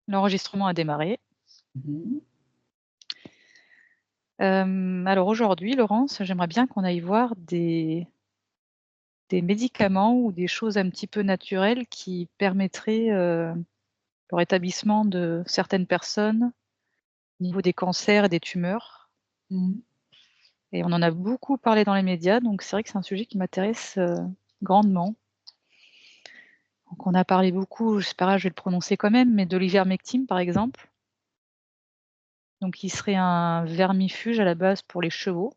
L'enregistrement a démarré. Mmh. Alors aujourd'hui, Laurence, j'aimerais bien qu'on aille voir des médicaments ou des choses un petit peu naturelles qui permettraient, le rétablissement de certaines personnes au niveau des cancers et des tumeurs Mmh. et on en a beaucoup parlé dans les médias, donc c'est vrai que c'est un sujet qui m'intéresse, grandement. Donc on a parlé beaucoup, c'est pas grave, je vais le prononcer quand même, mais de l'ivermectine, par exemple, donc qui serait un vermifuge à la base pour les chevaux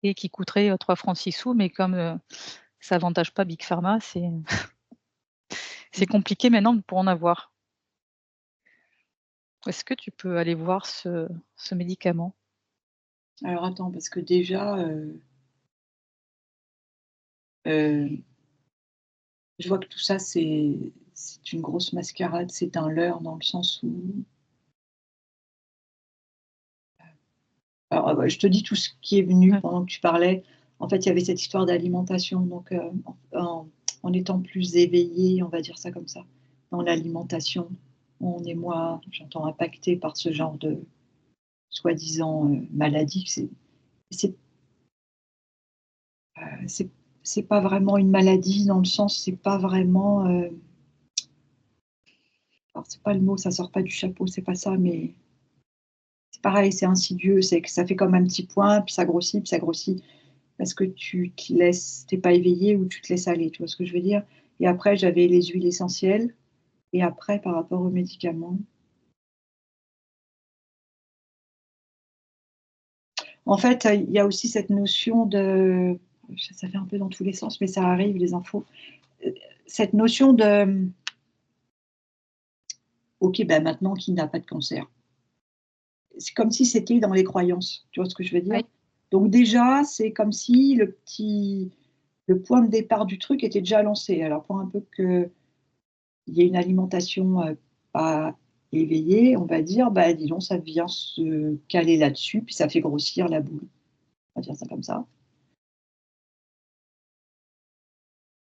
et qui coûterait, 3 francs 6 sous, mais comme, ça avantage pas Big Pharma, c'est Mmh. compliqué maintenant pour en avoir. Est-ce que tu peux aller voir ce médicament? Alors attends, parce que déjà, heu, je vois que tout ça, c'est une grosse mascarade, c'est un leurre dans le sens où alors, je te dis tout ce qui est venu Ouais. pendant que tu parlais. En fait, il y avait cette histoire d'alimentation, donc en étant plus éveillé, on va dire ça comme ça, dans l'alimentation, on est moins, j'entends, impacté par ce genre de soi-disant, maladie. C'est, c'est c'est pas vraiment une maladie dans le sens, c'est pas vraiment, alors c'est pas le mot, ça sort pas du chapeau, c'est pas ça, mais c'est pareil, c'est insidieux, c'est que ça fait comme un petit point, puis ça grossit parce que tu es pas éveillé ou tu te laisses aller, tu vois ce que je veux dire? Et après j'avais les huiles essentielles et après par rapport aux médicaments, en fait, il y a aussi cette notion de, ça fait un peu dans tous les sens, mais ça arrive les infos, heu, cette notion de, OK, bah, maintenant qui n'a pas de cancer? C'est comme si c'était dans les croyances, tu vois ce que je veux dire? Oui. Donc déjà, c'est comme si le point de départ du truc était déjà lancé. Alors pour un peu qu'il y ait une alimentation, pas éveillée, on va dire, bah, dis donc, ça vient se caler là-dessus, puis ça fait grossir la boule. On va dire ça comme ça.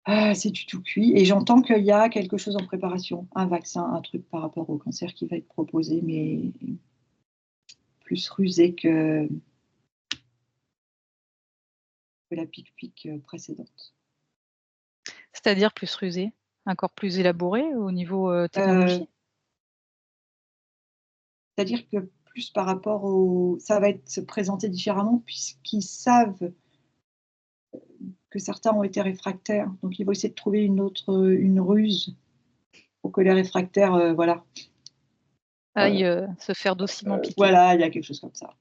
Ah, c'est du tout cuit et j'entends qu'il y a quelque chose en préparation, un vaccin, un truc par rapport au cancer qui va être proposé, mais plus rusé que la pique-pique, précédente. C'est-à-dire plus rusé? Encore plus élaboré au niveau, Heu technologie? C'est-à-dire que plus par rapport au, ça va être se présenter différemment puisqu'ils savent que certains ont été réfractaires, donc ils vont essayer de trouver une ruse pour que les réfractaires, voilà, Aille, se faire docilement piquer. voilà, il y a quelque chose comme ça.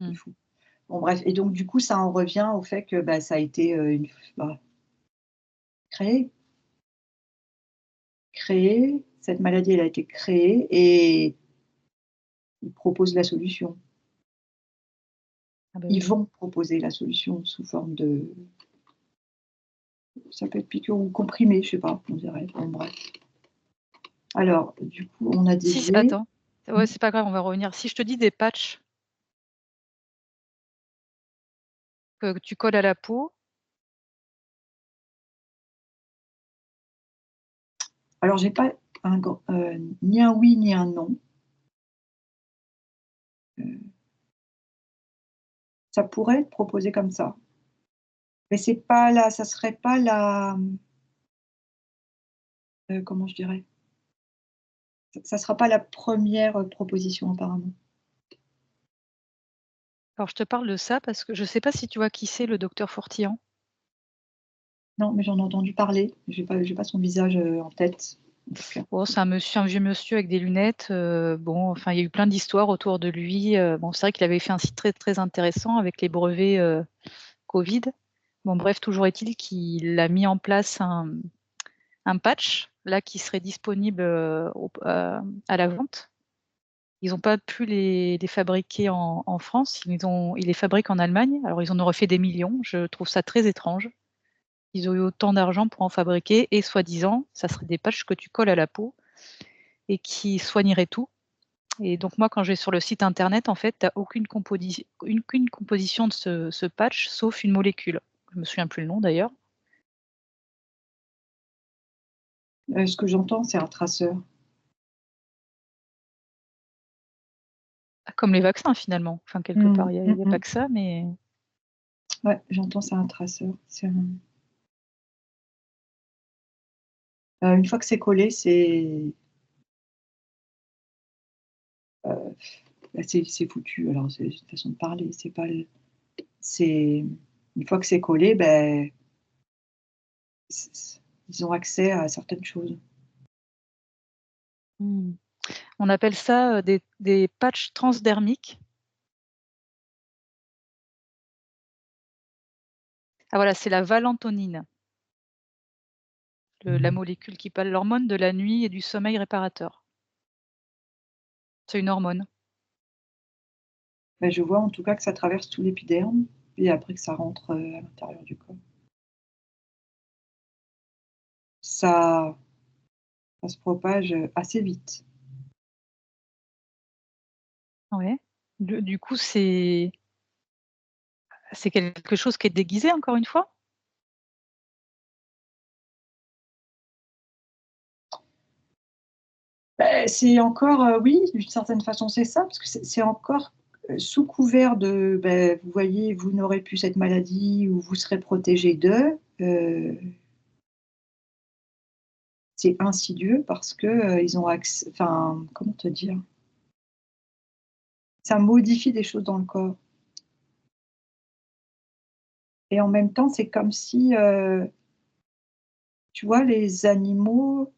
C'est Mmh. fou. Bon bref, et donc du coup, ça en revient au fait que, bah, ça a été, bah, créé, cette maladie, elle a été créée et ils proposent la solution. Ah bah, Ils oui. vont proposer la solution sous forme de, ça peut être piqûre ou comprimé, je sais pas, on dirait, bon bref. Alors, du coup, on a Si, dévié. attends, Mmh. ouais, c'est pas grave, on va revenir. Si je te dis des patchs que tu colles à la peau, Alors j'ai pas un gr ni un oui ni un non. Heu, Ça pourrait être proposé comme ça, mais c'est pas la, ça serait pas la, comment je dirais? Ça sera pas la première proposition apparemment. alors je te parle de ça parce que je sais pas si tu vois qui c'est le docteur Fortillan? Non, mais j'en ai entendu parler. J'ai pas son visage, en tête, en tout cas. Oh, c'est un vieux monsieur avec des lunettes, bon, enfin, il y a eu plein d'histoires autour de lui, bon, c'est vrai qu'il avait fait un site très, très intéressant avec les brevets, covid. Bon bref, toujours est-il qu'il a mis en place un patch, là, qui serait disponible, à la vente. Ils n'ont pas pu les fabriquer en France, ils les fabriquent en Allemagne. Alors ils en auraient fait des millions, je trouve ça très étrange. Ils ont eu autant d'argent pour en fabriquer et soi-disant, ça serait des patchs que tu colles à la peau et qui soigneraient tout. Et donc moi, quand je vais sur le site internet, en fait, tu as aucune composition de ce patch, sauf une molécule. Je me souviens plus le nom d'ailleurs. Ce que j'entends, c'est un traceur. Comme les vaccins finalement. Enfin, quelque part, il y a pas que ça, mais Ouais, j'entends, c'est un traceur. Une fois que c'est collé, bah, c'est foutu. Alors, c'est une façon de parler. C'est pas c'est une fois que c'est collé, ben, ils ont accès à certaines choses. mmh, on appelle ça, des patchs transdermiques. Ah voilà, c'est la valentonine, la molécule qui parle l'hormone de la nuit et du sommeil réparateur. C'est une hormone. Ben, je vois en tout cas que ça traverse tout l'épiderme et après que ça rentre, à l'intérieur du corps. Ça ça se propage, assez vite. Ouais. Du coup, c'est quelque chose qui est déguisé encore une fois? Beh, c'est encore, oui, d'une certaine façon, c'est ça, parce que c'est encore, sous couvert de, beh, vous voyez, vous n'aurez plus cette maladie ou vous serez protégé de, c'est insidieux parce que, ils ont enfin, comment te dire? Ça modifie des choses dans le corps et en même temps, c'est comme si, tu vois, les animaux,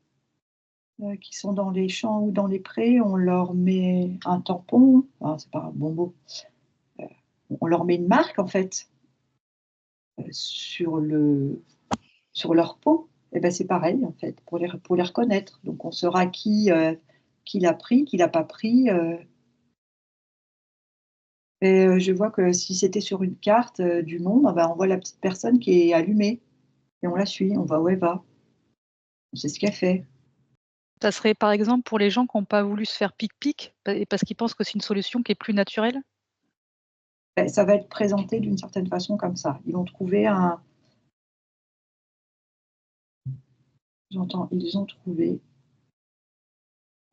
qui sont dans les champs ou dans les prés, on leur met un tampon, enfin, c'est pas un bon mot, on leur met une marque, en fait, sur leur peau. Et ben, c'est pareil, en fait, pour les reconnaître. Donc on saura qui l'a pris, qui l'a pas pris, et je vois que si c'était sur une carte, du monde, bah, on voit la petite personne qui est allumée et on la suit, on va où elle va, on sait ce qu'elle fait. Ça serait par exemple pour les gens qui ont pas voulu se faire pic-pic et parce qu'ils pensent que c'est une solution qui est plus naturelle? Beh, ça va être présenté d'une certaine façon comme ça. Ils ont trouvé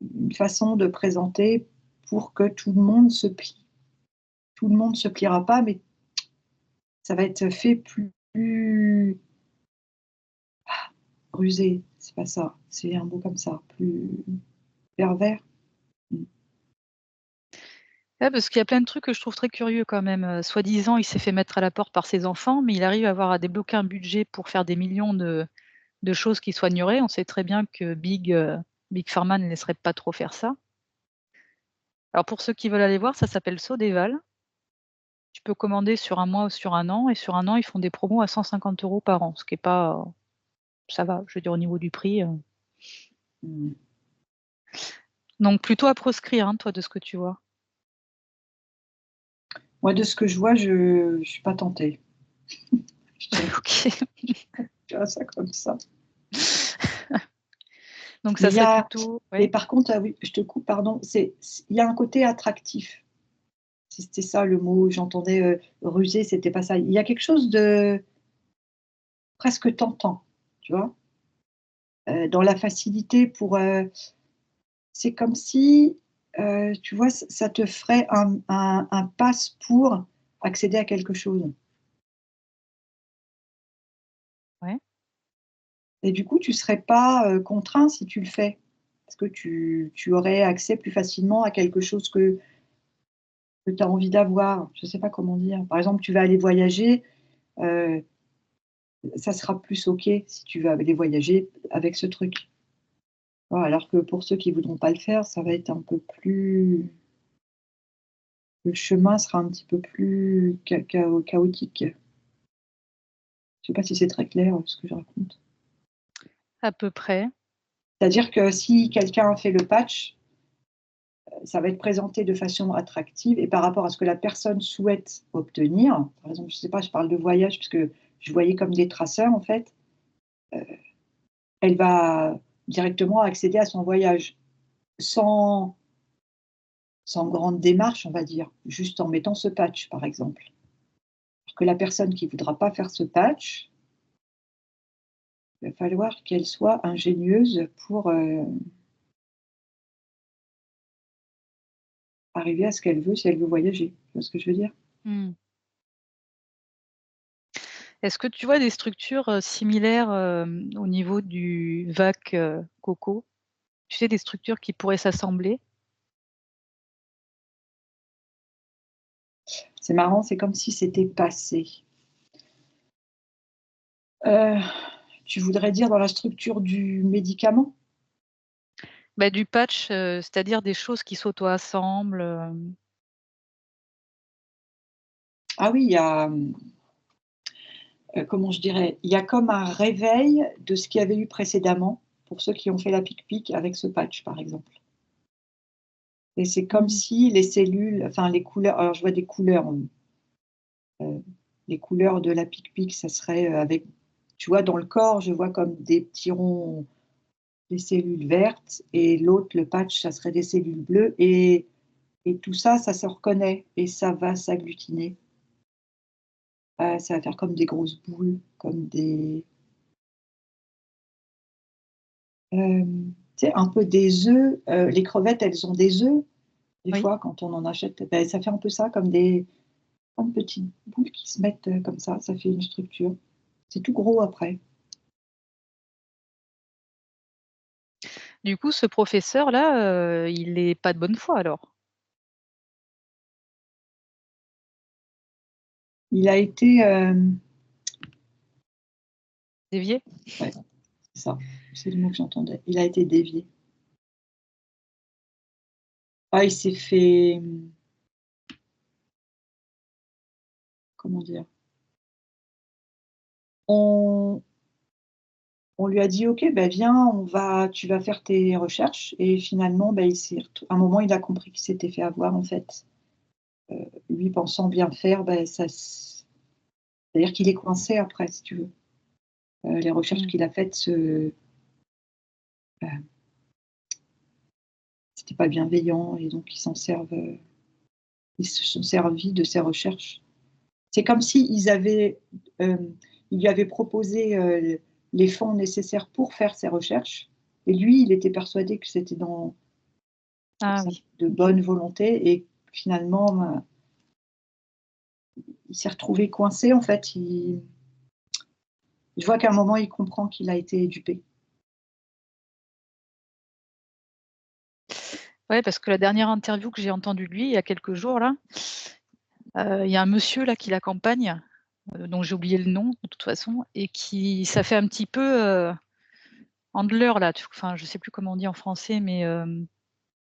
une façon de présenter pour que tout le monde se plie. Tout le monde se pliera pas, mais ça va être fait plus rusé, c'est pas ça, c'est un mot comme ça, plus pervers. Mmh. Ouais, parce qu'il y a plein de trucs que je trouve très curieux quand même, soi-disant, il s'est fait mettre à la porte par ses enfants, mais il arrive à débloquer un budget pour faire des millions de choses qui soigneraient. On sait très bien que Big Pharma ne laisserait pas trop faire ça. Alors pour ceux qui veulent aller voir, ça s'appelle Sodéval. Tu peux commander sur un mois ou sur un an et sur un an, ils font des promos à 150 € par an, ce qui est pas, ça va, je veux dire au niveau du prix, Mmh. donc plutôt à proscrire, hein, toi, de ce que tu vois? Moi, de ce que je vois, je suis pas tentée. Je dirais OK. je dirais ça comme ça. Donc Mais ça il y serait a plutôt mais ouais? par contre, ah oui, je te coupe, pardon, il y a un côté attractif. C'était ça le mot, j'entendais, rusé, c'était pas ça. Il y a quelque chose de presque tentant, tu vois? Dans la facilité pour, c'est comme si, tu vois, ça te ferait un passe pour accéder à quelque chose Ouais. et du coup, tu serais pas, contraint si tu le fais. Parce que tu aurais accès plus facilement à quelque chose que tu as envie d'avoir. Je sais pas comment dire. Par exemple, tu vas aller voyager, heu, ça sera plus OK si tu veux aller voyager avec ce truc. Voilà, alors que pour ceux qui voudront pas le faire, ça va être un peu plus le chemin sera un petit peu plus chaotique. Je sais pas si c'est très clair, ce que je raconte. À peu près. C'est-à-dire que si quelqu'un fait le patch, ça va être présenté de façon attractive et par rapport à ce que la personne souhaite obtenir, par exemple, je sais pas, je parle de voyage puisque je voyais comme des traceurs en fait, elle va directement accéder à son voyage sans sans grande démarche, on va dire, juste en mettant ce patch, par exemple. Alors que la personne qui voudra pas faire ce patch, il va falloir qu'elle soit ingénieuse pour, arriver à ce qu'elle veut si elle veut voyager. Tu vois ce que je veux dire? Mmh. Est-ce que tu vois des structures, similaires, au niveau du VAC, coco? Tu sais, des structures qui pourraient s'assembler? C'est marrant, c'est comme si c'était passé. Heu, Tu voudrais dire dans la structure du médicament? Bah, du patch, c'est-à-dire des choses qui s'auto-assemblent, Ah oui, il y a, comment je dirais? Il y a comme un réveil de ce qu'il y avait eu précédemment, pour ceux qui ont fait la pic-pic avec ce patch, par exemple. Et c'est comme Mmh. si les cellules, enfin les couleurs, alors je vois des couleurs, les couleurs de la pic-pic, ça serait, avec, tu vois, dans le corps, je vois comme des petits ronds, des cellules vertes, et l'autre, le patch, ça serait des cellules bleues, et tout ça, ça se reconnaît et ça va s'agglutiner. Ça va faire comme des grosses boules, comme des, tu sais, un peu des œufs, les crevettes, elles ont des œufs, des Oui. fois, quand on en achète, ça fait un peu ça, comme petites boules qui se mettent, comme ça fait une structure. C'est tout gros après. Du coup, ce professeur-là, il est pas de bonne foi alors? Il a été, Dévié? ouais, c'est ça, c'est le mot que j'entendais. Il a été dévié. Ah, il s'est fait, comment dire? On on lui a dit: «OK, ben viens, tu vas faire tes recherches», et finalement, il s'est retou à un moment, il a compris qu'il s'était fait avoir, en fait. Lui pensant bien faire, ça s c'est-à-dire qu'il est coincé après, si tu veux. Les recherches Mmh. qu'il a faites, c'était pas bienveillant, et donc ils se sont servis de ses recherches. C'est comme s'ils avaient, ils lui avaient proposé, les fonds nécessaires pour faire ses recherches, et lui, il était persuadé que c'était dans Ah oui, de OK. bonne volonté, et finalement, il s'est retrouvé coincé, en fait. Je vois qu'à un moment, il comprend qu'il a été dupé. Ouais, parce que la dernière interview que j'ai entendue de lui, il y a quelques jours là, il y a un monsieur là qui l'accompagne, dont j'ai oublié le nom de toute façon et qui ça fait un petit peu, handler là, enfin je sais plus comment on dit en français, mais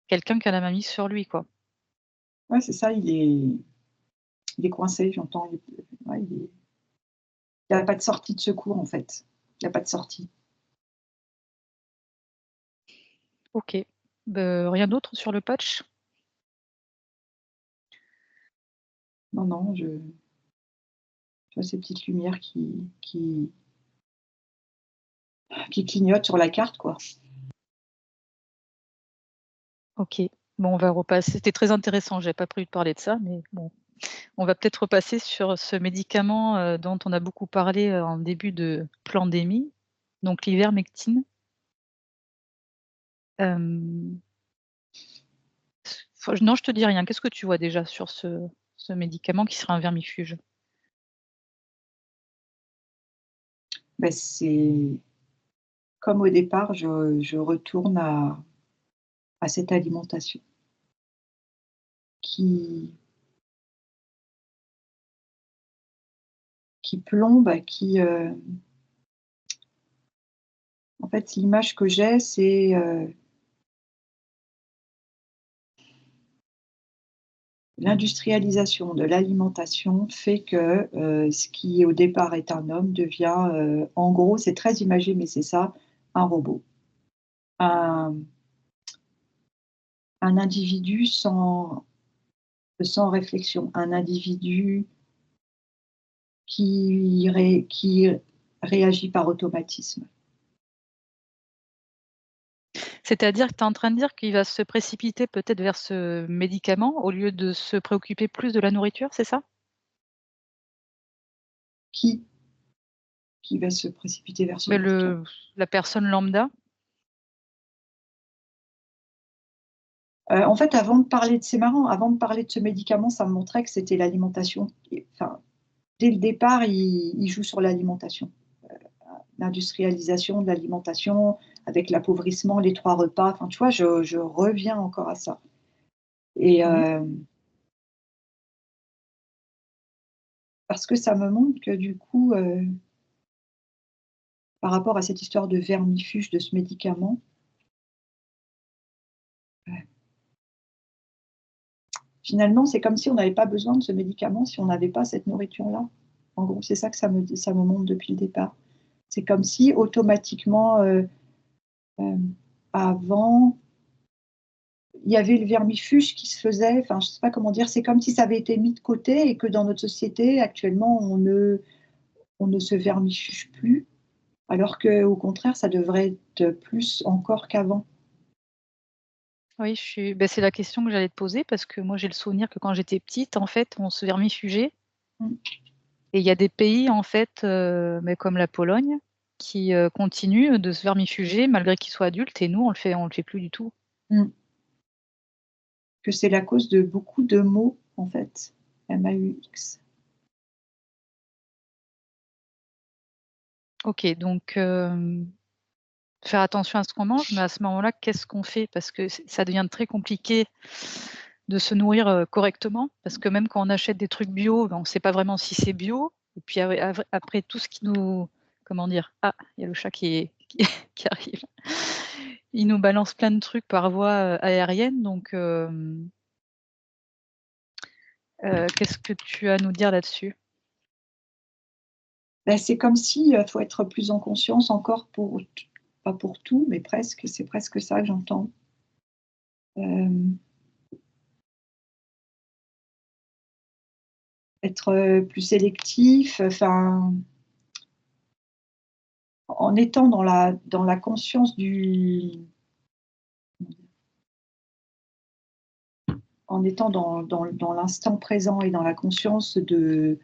quelqu'un qui a la main mise sur lui, quoi. Ouais, c'est ça, il est coincé, j'entends. Ouais, il a pas de sortie de secours, en fait. Il y a pas de sortie. OK. Rien d'autre sur le patch? Non, non, je vois ces petites lumières qui clignotent sur la carte, quoi. OK. Bon, on va repasser, c'était très intéressant, j'avais pas prévu de parler de ça, mais bon, on va peut-être repasser sur ce médicament, dont on a beaucoup parlé, en début de pandémie, donc l'ivermectine. Hem, non, je te dis rien. Qu'est-ce que tu vois déjà sur ce médicament qui serait un vermifuge? C'est comme au départ, je retourne à cette alimentation qui plombe, en fait, l'image que j'ai, c'est, l'industrialisation de l'alimentation fait que, ce qui au départ est un homme devient, en gros, c'est très imagé, mais c'est ça, un robot. Un individu sans réflexion, un individu qui réagit par automatisme. C'est-à-dire que tu es en train de dire qu'il va se précipiter peut-être vers ce médicament au lieu de se préoccuper plus de la nourriture, c'est ça? Qui qui va se précipiter vers ce Mais médicament? la personne lambda? En fait, c'est marrant, avant de parler de ce médicament, ça me montrait que c'était l'alimentation. Enfin, dès le départ, il joue sur l'alimentation. L'industrialisation de l'alimentation, avec l'appauvrissement, les 3 repas. Enfin, tu vois, je reviens encore à ça. Et Mmh. parce que ça me montre que du coup, par rapport à cette histoire de vermifuge de ce médicament, finalement, c'est comme si on n'avait pas besoin de ce médicament si on n'avait pas cette nourriture-là. En gros, c'est ça que ça me montre depuis le départ. C'est comme si automatiquement, avant, il y avait le vermifuge qui se faisait, enfin, je ne sais pas comment dire, c'est comme si ça avait été mis de côté et que dans notre société, actuellement, on ne se vermifuge plus, alors qu'au contraire, ça devrait être plus encore qu'avant. Oui, c'est la question que j'allais te poser parce que moi, j'ai le souvenir que quand j'étais petite, en fait, on se vermifugeait Mmh. et il y a des pays, en fait, mais comme la Pologne, qui, continuent de se vermifuger malgré qu'ils soient adultes et nous, on le fait plus du tout. Mmh. Que c'est la cause de beaucoup de maux, en fait, MAUX. OK, donc faire attention à ce qu'on mange, mais à ce moment-là, qu'est-ce qu'on fait? Parce que ça devient très compliqué de se nourrir, correctement, parce que même quand on achète des trucs bio, ben, on ne sait pas vraiment si c'est bio et puis après tout ce qui nous comment dire? Ah, il y a le chat qui arrive. Il nous balance plein de trucs par voie, aérienne donc qu'est-ce que tu as à nous dire là-dessus? Bah, c'est comme si, faut être plus en conscience encore pour t pas pour tout, mais presque, c'est presque ça que j'entends. Hem, être, plus sélectif, enfin, en étant dans la conscience en étant dans l'instant présent et dans la conscience du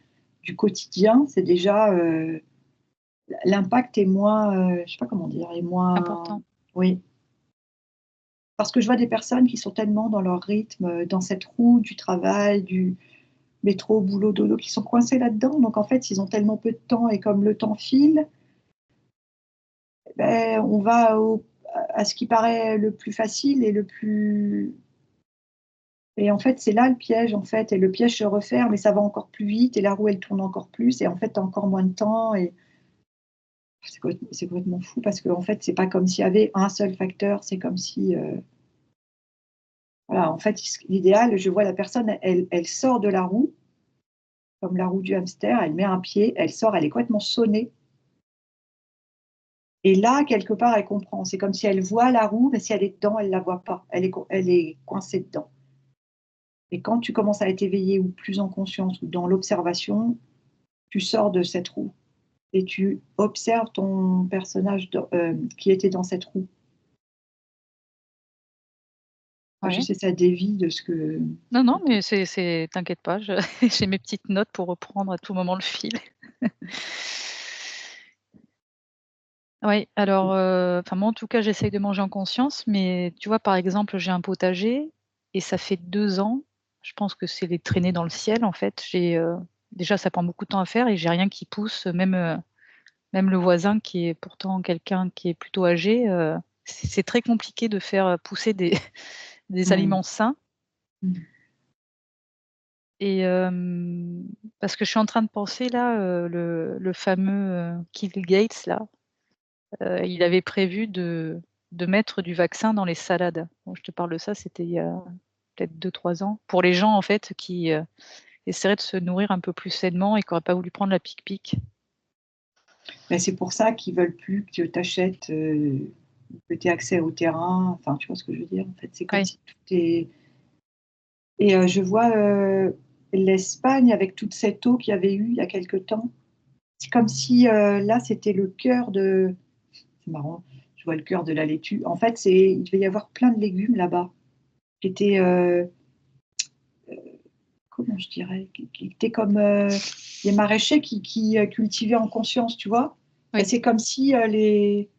quotidien, c'est déjà, l'impact est moins, je sais pas comment dire, est moins, Important. oui. Parce que je vois des personnes qui sont tellement dans leur rythme, dans cette roue du travail, du métro, boulot, dodo, qui sont coincés là-dedans. Donc en fait, ils ont tellement peu de temps et comme le temps file, beh, on va à ce qui paraît le plus facile et le plus, et en fait, c'est là le piège, en fait, et le piège se referme et ça va encore plus vite et la roue, elle tourne encore plus et en fait, tu as encore moins de temps et c'est complètement fou parce qu'en fait, c'est pas comme s'il y avait un seul facteur, c'est comme si, voilà, en fait, l'idéal, je vois la personne, elle sort de la roue, comme la roue du hamster, elle met un pied, elle sort, elle est complètement sonnée et là, quelque part, elle comprend. C'est comme si elle voit la roue, mais si elle est dedans, elle la voit pas. Elle est coincée dedans et quand tu commences à être éveillé ou plus en conscience ou dans l'observation, tu sors de cette roue et tu observes ton personnage qui était dans cette roue. Enfin, je Ouais. sais, ça dévie de ce que Non, non, mais c'est t'inquiète pas, je j'ai mes petites notes pour reprendre à tout moment le fil. Oui, alors, enfin moi en tout cas j'essaye de manger en conscience, mais tu vois par exemple j'ai un potager et ça fait 2 ans, je pense que c'est les traînées dans le ciel en fait. Déjà ça prend beaucoup de temps à faire et j'ai rien qui pousse, même le voisin qui est pourtant quelqu'un qui est plutôt âgé, c'est très compliqué de faire, pousser des des mmh, aliments sains mmh. et parce que je suis en train de penser là, le fameux, Bill Gates là. Il avait prévu de mettre du vaccin dans les salades. Bon, je te parle de ça, c'était il y a peut-être 2-3 ans. Pour les gens, en fait, qui, essaieraient de se nourrir un peu plus sainement et qui n'auraient pas voulu prendre la pique-pique. Bah, c'est pour ça qu'ils veulent plus que tu achètes, que tu aies accès au terrain, enfin, tu vois ce que je veux dire? En fait, c'est comme Oui, si tout est, et je vois, l'Espagne avec toute cette eau qu'il y avait eu il y a quelque temps. C'est comme si, là, c'était le cœur de, c'est marrant, je vois le cœur de la laitue. En fait, il devait y avoir plein de légumes là-bas qui étaient, comment je dirais? Qui étaient comme, les maraîchers qui cultivaient en conscience, tu vois? Bah, oui. c'est comme si, les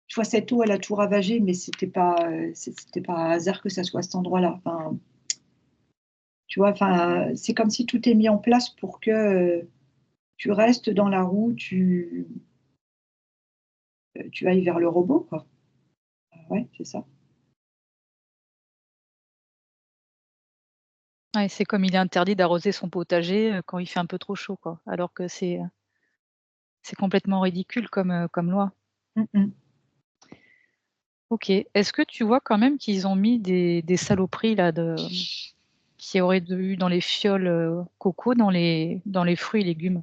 Tu vois, cette eau, elle a tout ravagé, mais c'était pas un hasard que ça soit à cet endroit-là. Enfin, tu vois, enfin, c'est comme si tout est mis en place pour que tu restes dans la roue, tu ailles vers le robot, quoi. Ouais, c'est ça. Ouais, c'est comme il est interdit d'arroser son potager, quand il fait un peu trop chaud, quoi. Alors que c'est complètement ridicule comme loi. Mmh mh. OK. Est-ce que tu vois quand même qu'ils ont mis des saloperies là qu'il y aurait eu dans les fioles, coco dans les fruits et légumes?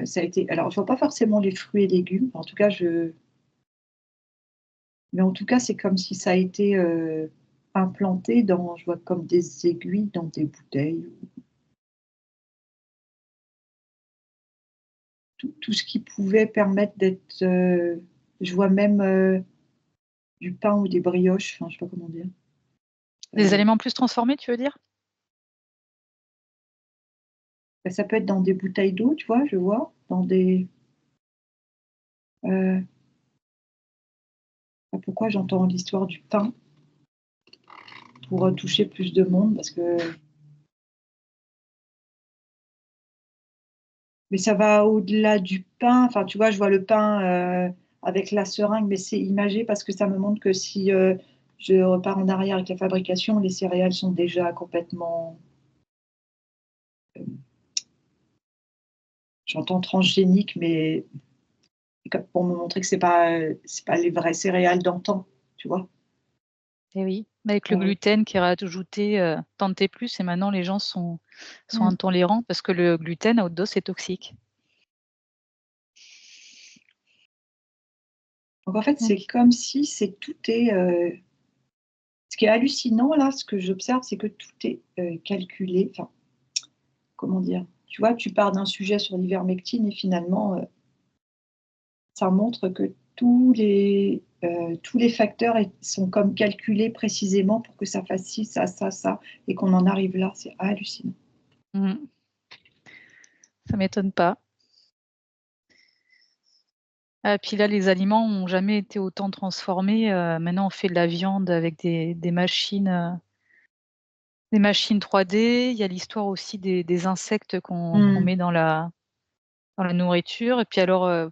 Ça a été alors je vois pas forcément les fruits et légumes, en tout cas mais en tout cas, c'est comme si ça a été, implanté dans je vois comme des aiguilles dans des bouteilles, tout ce qui pouvait permettre d'être, je vois même, du pain ou des brioches, enfin, je sais pas comment dire. Des Heu, aliments plus transformés, tu veux dire? Bah, ça peut être dans des bouteilles d'eau, tu vois? Je vois, dans des, heu, pourquoi j'entends l'histoire du pain pour, toucher plus de monde parce que mais ça va au-delà du pain, enfin, tu vois? Je vois le pain, avec la seringue, mais c'est imagé parce que ça me montre que si, je repars en arrière avec la fabrication, les céréales sont déjà complètement, j'entends transgéniques, mais c'est comme pour me montrer que c'est pas les vraies céréales d'antan, tu vois? Eh oui, avec le Heu, gluten qui est rajouté, tant de T+, et maintenant les gens sont mmh. intolérants parce que le gluten à haute dose, c'est toxique. Donc en fait, c'est OK. comme si tout est, ce qui est hallucinant là, ce que j'observe, c'est que tout est, calculé, enfin, comment dire? Tu vois, tu pars d'un sujet sur l'ivermectine et finalement, ça montre que tous les facteurs sont comme calculés précisément pour que ça fasse ci, ça, ça et qu'on en arrive là. C'est hallucinant. Mmh. Ça m'étonne pas. Puis là, les aliments ont jamais été autant transformés, maintenant on fait de la viande avec des machines 3D. Il y a l'histoire aussi des insectes qu'on Mmh. met dans la nourriture, et puis alors,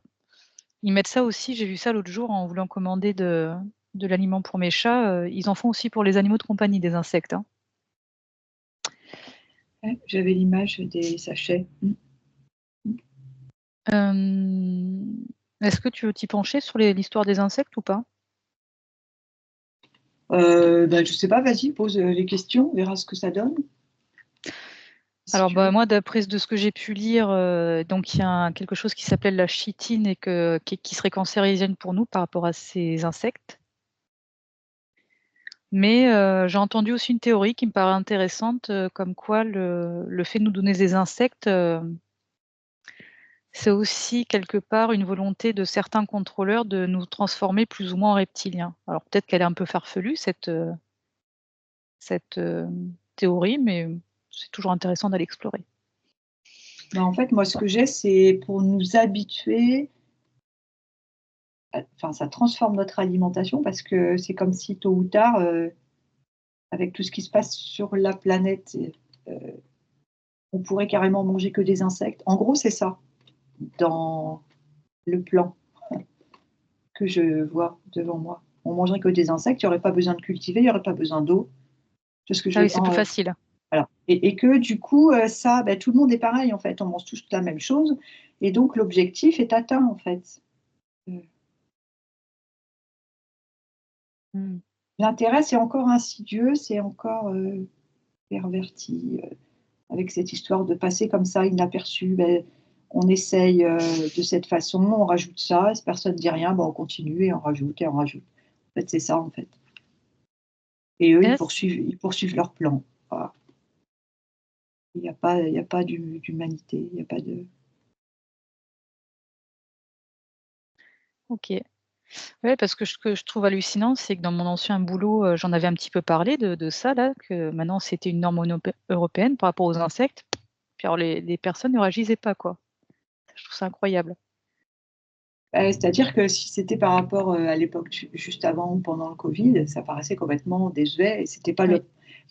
ils mettent ça aussi, j'ai vu ça l'autre jour en voulant commander de l'aliment pour mes chats, ils en font aussi pour les animaux de compagnie, des insectes, hein. Ouais, j'avais l'image des sachets. Mmh. Mmh. Hem, Est-ce que tu veux t'y pencher sur l'histoire des insectes ou pas? Bah, je sais pas, vas-y, pose, les questions, on verra ce que ça donne, si Alors, tu bah, veux. moi, d'après de ce que j'ai pu lire, donc il y a quelque chose qui s'appelle la chitine et qui serait cancérigène pour nous par rapport à ces insectes. Mais, j'ai entendu aussi une théorie qui me paraît intéressante, comme quoi le fait de nous donner des insectes, c'est aussi quelque part une volonté de certains contrôleurs de nous transformer plus ou moins en reptiliens. Alors peut-être qu'elle est un peu farfelue cette théorie, mais c'est toujours intéressant d'aller explorer. Bah, en fait, moi, ce que j'ai, c'est pour nous habituer, enfin, ça transforme notre alimentation parce que c'est comme si tôt ou tard, avec tout ce qui se passe sur la planète, on pourrait carrément manger que des insectes. En gros, c'est ça, dans le plan que je vois devant moi. On mangerait que des insectes, il y aurait pas besoin de cultiver, il y aurait pas besoin d'eau. C'est ce que Ah je oui, c'est plus vois, facile. voilà, et que du coup, ça, bah, tout le monde est pareil en fait, on mange tous la même chose et donc l'objectif est atteint en fait. Heu, Mmh. L'intérêt, c'est encore insidieux, c'est encore, perverti, avec cette histoire de passer comme ça inaperçu. Beh, on essaye, de cette façon, on rajoute ça, si personne dit rien, bah, on continue et on rajoute et on rajoute. En fait, c'est ça, en fait, et eux, Yes. ils poursuivent leur plan. Voilà. Il y a pas d'humanité, il y a pas de OK. Ouais, parce que ce que je trouve hallucinant, c'est que dans mon ancien boulot, j'en avais un petit peu parlé de ça là, que maintenant c'était une norme européenne par rapport aux insectes. Puis alors les personnes ne réagissaient pas, quoi. Je trouve ça incroyable. C'est-à-dire que si c'était par rapport, à l'époque juste avant ou pendant le covid, ça paraissait complètement désuet et c'était pas Oui,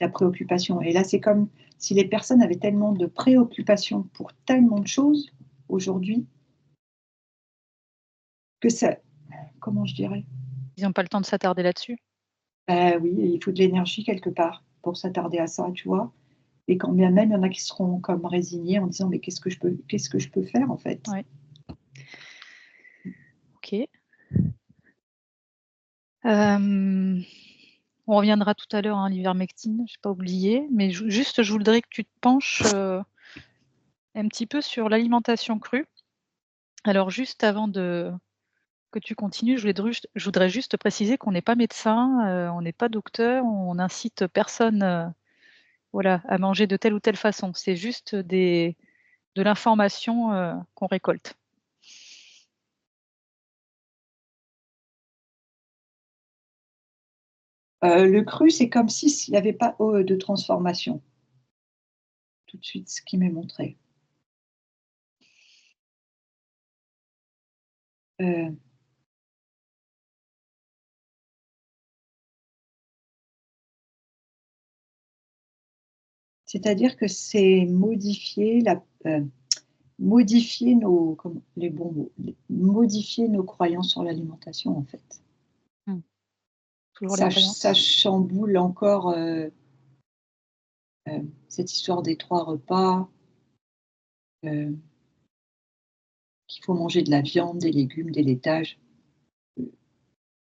la préoccupation et là, c'est comme si les personnes avaient tellement de préoccupations pour tellement de choses aujourd'hui que ça comment je dirais? ils ont pas le temps de s'attarder là-dessus. Oui, il faut de l'énergie quelque part pour s'attarder à ça, tu vois? Et quand bien même il y en a qui seront comme résignés en disant: «Mais qu'est-ce que je peux faire en fait?» Ouais, OK. Hem, on reviendra tout à l'heure, hein, l'ivermectine, j'ai pas oublié, mais juste je voudrais que tu te penches, un petit peu sur l'alimentation crue. Alors juste avant que tu continues, je voudrais juste préciser qu'on n'est pas médecin, on n'est pas docteur, on n'incite personne, voilà, à manger de telle ou telle façon. C'est juste de l'information, qu'on récolte. Le cru, c'est comme si s'il y avait pas, de transformation, tout de suite ce qui m'est montré. Heu, C'est-à-dire que c'est modifier nos comment les bons mots, modifier nos croyances sur l'alimentation, en fait. Mmh. Toujours les Ça croyances. chamboule encore, cette histoire des 3 repas, heu, qu'il faut manger de la viande, des légumes, des laitages,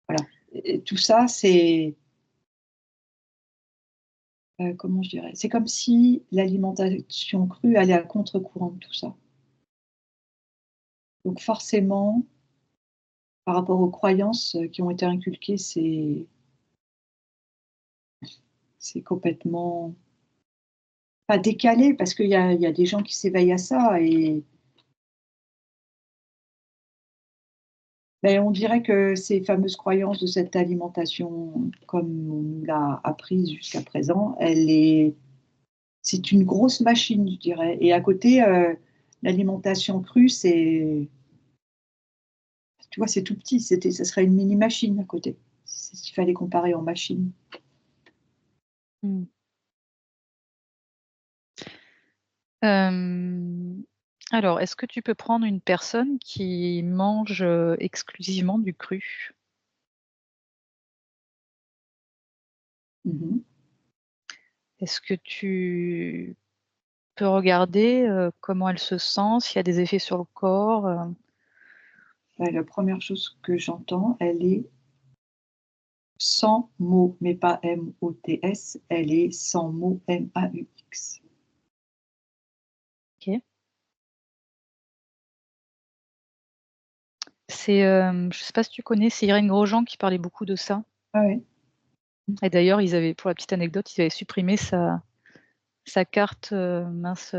voilà et tout ça, c'est, comment je dirais? C'est comme si l'alimentation crue allait à contre-courant de tout ça. Donc forcément, par rapport aux croyances, qui ont été inculquées, c'est complètement pas décalé parce qu'il y a des gens qui s'éveillent à ça et beh, on dirait que ces fameuses croyances de cette alimentation, comme on nous l'a apprise jusqu'à présent, c'est une grosse machine, je dirais et à côté, l'alimentation crue, c'est tu vois, c'est tout petit, ça serait une mini machine à côté, s'il fallait comparer en machine. Mmh. Hem, alors, est-ce que tu peux prendre une personne qui mange, exclusivement du cru? Mmh mh. Est-ce que tu peux regarder, comment elle se sent, s'il y a des effets sur le corps, Bah, la première chose que j'entends, elle est sans mots, mais pas M-O-T-S, elle est sans mots, M-A-U-X. OK. C'est, je sais pas si tu connais, c'est Irène Grosjean qui parlait beaucoup de ça Ah ouais. Mmh. et d'ailleurs, ils avaient pour la petite anecdote, ils avaient supprimé sa carte, mince,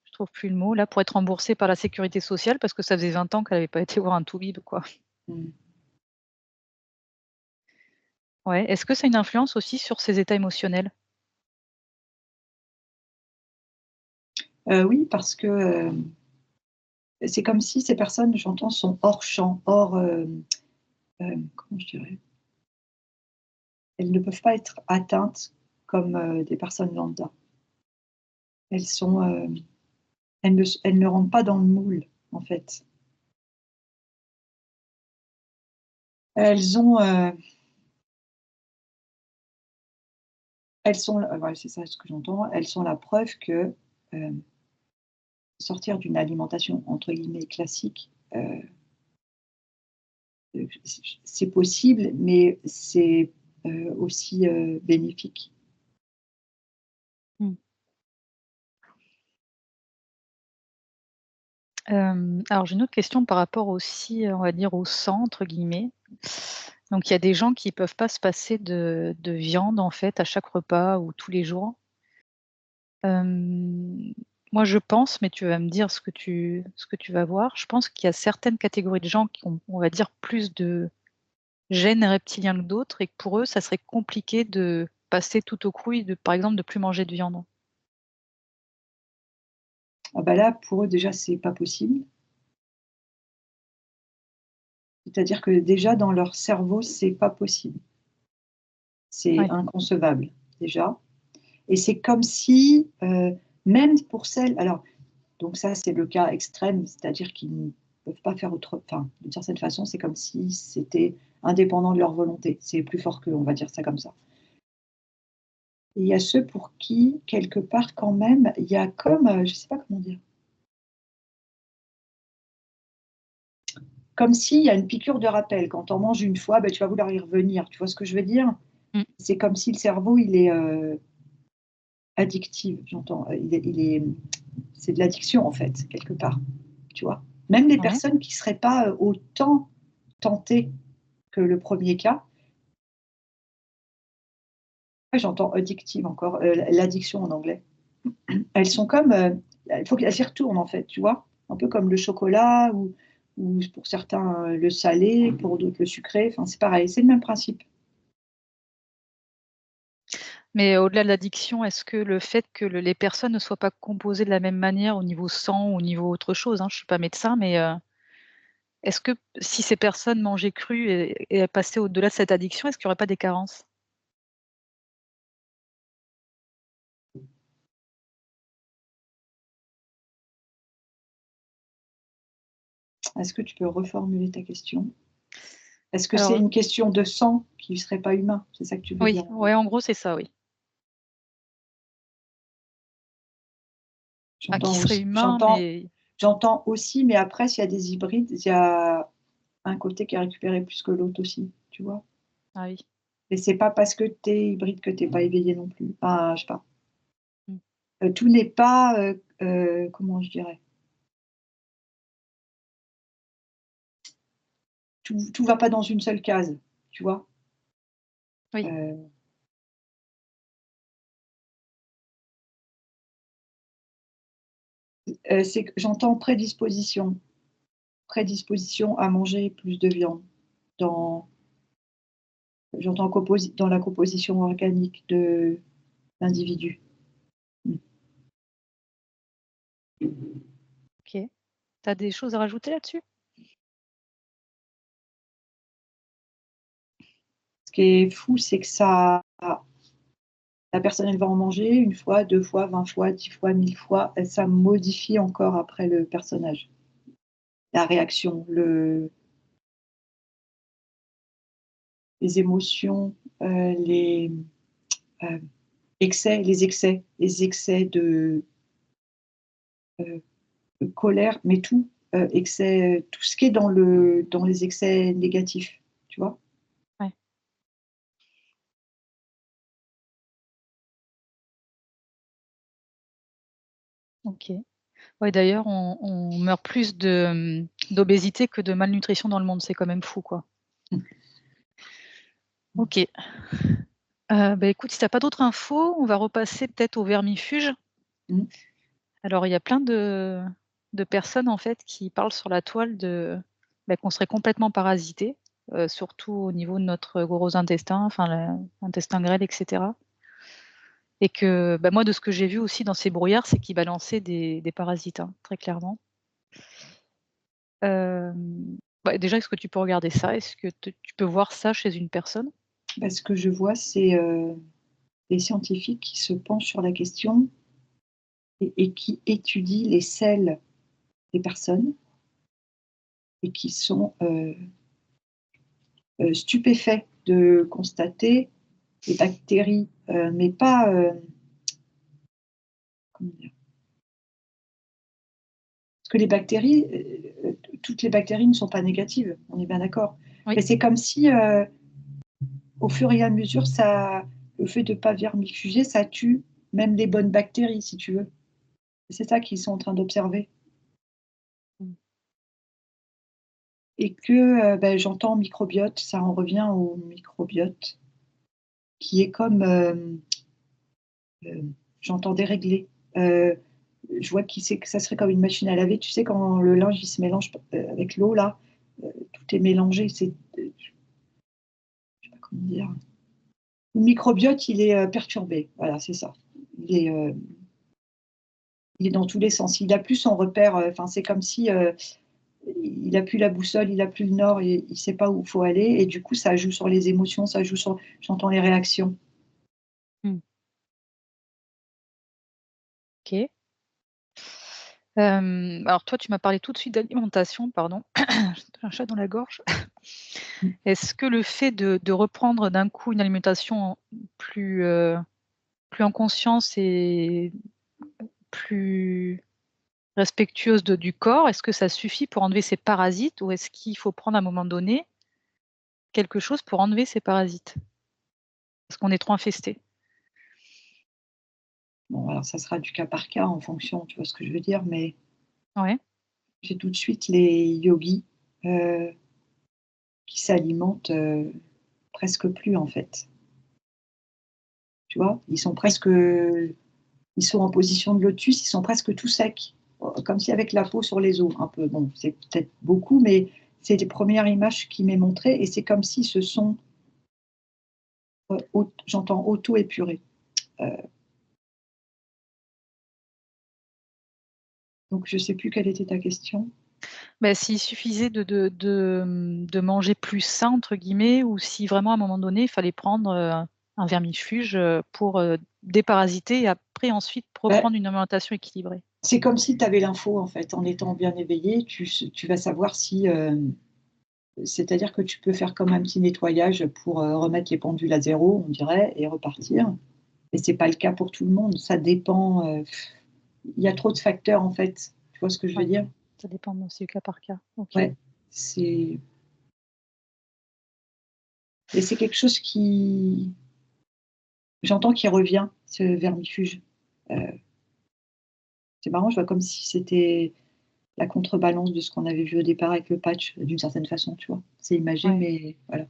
je trouve plus le mot là, pour être remboursée par la sécurité sociale parce que ça faisait 20 ans qu'elle avait pas été voir un toubib, quoi. Mmh. Ouais, est-ce que ça a une influence aussi sur ses états émotionnels? Oui, parce que, c'est comme si ces personnes, j'entends, sont hors champ, comment je dirais? Elles ne peuvent pas être atteintes comme, des personnes lambda. Elles sont, elles ne rentrent pas dans le moule, en fait. Elles ont, elles sont voilà, c'est ça ce que j'entends. Elles sont la preuve que, hem, sortir d'une alimentation entre guillemets «classique», c'est possible, mais c'est, aussi, bénéfique. Mmh. Alors j'ai une autre question par rapport aussi, on va dire «au sang» entre guillemets. Donc il y a des gens qui peuvent pas se passer de viande en fait à chaque repas ou tous les jours. Hem, moi je pense, mais tu vas me dire ce que tu vas voir. Je pense qu'il y a certaines catégories de gens qui ont, on va dire, plus de gènes reptiliens que d'autres et que pour eux, ça serait compliqué de passer tout au crouy, par exemple, de plus manger de viande. Ah bah là, pour eux, déjà, c'est pas possible. C'est-à-dire que déjà, dans leur cerveau, c'est pas possible. C'est Ouais. inconcevable, déjà. Et c'est comme si, même pour celles, alors, donc ça, c'est le cas extrême, c'est-à-dire qu'ils ne peuvent pas faire autre, enfin, d'une certaine façon, c'est comme si c'était indépendant de leur volonté. C'est plus fort qu'eux, on va dire ça comme ça. Et il y a ceux pour qui, quelque part, quand même, il y a comme, je sais pas comment dire, comme s'il y a une piqûre de rappel. Quand on mange une fois, ben, tu vas vouloir y revenir. Tu vois ce que je veux dire? Mm. C'est comme si le cerveau, il est addictif, j'entends. C'est de l'addiction, en fait, quelque part. Tu vois? Même les Ouais. personnes qui ne seraient pas autant tentées que le premier cas, j'entends addictive encore, l'addiction en anglais. Elles sont comme, il faut qu'elles s'y retournent, en fait, tu vois? Un peu comme le chocolat ou pour certains, le salé, pour d'autres le sucré, enfin, c'est pareil, c'est le même principe. Mais au-delà de l'addiction, est-ce que le fait que les personnes ne soient pas composées de la même manière au niveau sang, au niveau autre chose, hein, je ne suis pas médecin, mais est-ce que si ces personnes mangeaient cru et passaient au-delà de cette addiction, est-ce qu'il n'y aurait pas des carences? Est-ce que tu peux reformuler ta question? Est-ce que c'est Alors une question de sang qui ne serait pas humain? C'est ça que tu veux oui, dire, en gros? ouais, en gros, c'est ça, oui. Enfin, qui J'entends serait aussi humain, j'entends mais j'entends aussi, mais après s'il y a des hybrides, il y a un côté qui est récupéré plus que l'autre aussi, tu vois? ah oui. Et c'est pas parce que tu es hybride que tu es pas éveillé non plus. Enfin, je sais pas. Mmh. Tout n'est pas, comment je dirais? Tout va pas dans une seule case, tu vois? Oui, Heu c'est que j'entends prédisposition à manger plus de viande dans dans la composition organique de l'individu. Mmh. OK. Tu as des choses à rajouter là-dessus? Ce qui est fou, c'est que ça la personne, elle va en manger 1 fois, 2 fois, 20 fois, 10 fois, 1000 fois et ça modifie encore après le personnage. La réaction, les émotions, les, heu, les excès heu, de colère, mais tout, excès, tout ce qui est dans les excès négatifs, tu vois? Ouais, OK. Ouais, d'ailleurs, on meurt plus d'obésité que de malnutrition dans le monde. C'est quand même fou, quoi. Mmh. OK. Bah, écoute, si tu as pas d'autres infos, on va repasser peut-être aux vermifuges. Mmh. Alors, il y a plein de personnes, en fait, qui parlent sur la toile qu'on serait complètement parasité, surtout au niveau de notre gros intestin, enfin l'intestin grêle et cetera et que, bah, moi, de ce que j'ai vu aussi dans ces brouillards, c'est qu'ils balançaient des parasites, hein, très clairement. Bah, déjà, est-ce que tu peux regarder ça? Est-ce que tu peux voir ça chez une personne? Bah, ce que je vois, c'est, des scientifiques qui se penchent sur la question et qui étudient les selles des personnes et qui sont, stupéfaits de constater des bactéries, mais pas, comment dire? Parce que les bactéries, toutes les bactéries ne sont pas négatives, on est bien d'accord. Oui. Mais c'est comme si, au fur et à mesure, le fait de ne pas vermifuger, ça tue même les bonnes bactéries, si tu veux. C'est ça qu'ils sont en train d'observer Mmh. et que, j'entends microbiote, ça en revient au microbiote qui est comme, j'entends déréglé. Heu, je vois que ça serait comme une machine à laver. Tu sais, quand le linge il se mélange avec l'eau, là, tout est mélangé. Je sais pas comment dire. Le microbiote, il est perturbé. Voilà, c'est ça. Il est, il est dans tous les sens. Il a plus son repère. Enfin, c'est comme si il a plus la boussole, il a plus le nord, il sait pas où il faut aller. Et du coup, ça joue sur les émotions, ça joue sur. J'entends les réactions. Mmh. OK. Alors toi, tu m'as parlé tout de suite d'alimentation, pardon. J'ai un chat dans la gorge. Est-ce que le fait de reprendre d'un coup une alimentation plus, plus en conscience et plus respectueuse du corps, est-ce que ça suffit pour enlever ces parasites ou est-ce qu'il faut prendre à un moment donné quelque chose pour enlever ces parasites? Parce qu'on est trop infesté. Bon, alors ça sera du cas par cas en fonction, tu vois ce que je veux dire, mais Ouais. j'ai tout de suite les yogis euh, qui s'alimentent presque plus en fait. Tu vois, ils sont en position de lotus, ils sont presque tout secs, comme si avec la peau sur les os, un peu. Bon, c'est peut-être beaucoup, mais c'est les premières images qui m'est montrées et c'est comme si ce sont, j'entends auto-épurés. Euh, donc je sais plus quelle était ta question. Bah, s'il suffisait de manger «plus sain» entre guillemets ou si vraiment à un moment donné, il fallait prendre, un vermifuge, pour, déparasiter et après ensuite Ben, reprendre une alimentation équilibrée. c'est comme si tu avais l'info en fait, en étant bien éveillé, tu vas savoir si, c'est-à-dire que tu peux faire comme un petit nettoyage pour remettre les pendules à zéro, on dirait, et repartir. Mais c'est pas le cas pour tout le monde. Ça dépend. Il y a trop de facteurs en fait. Tu vois ce que je veux Ouais, dire? ça dépend aussi du cas par cas. OK. Ouais. C'est et c'est quelque chose qui j'entends qui revient, ce vermifuge. Heu, c'est marrant, je vois comme si c'était la contrebalance de ce qu'on avait vu au départ avec le patch, d'une certaine façon, tu vois? C'est imagé, Ouais. mais voilà.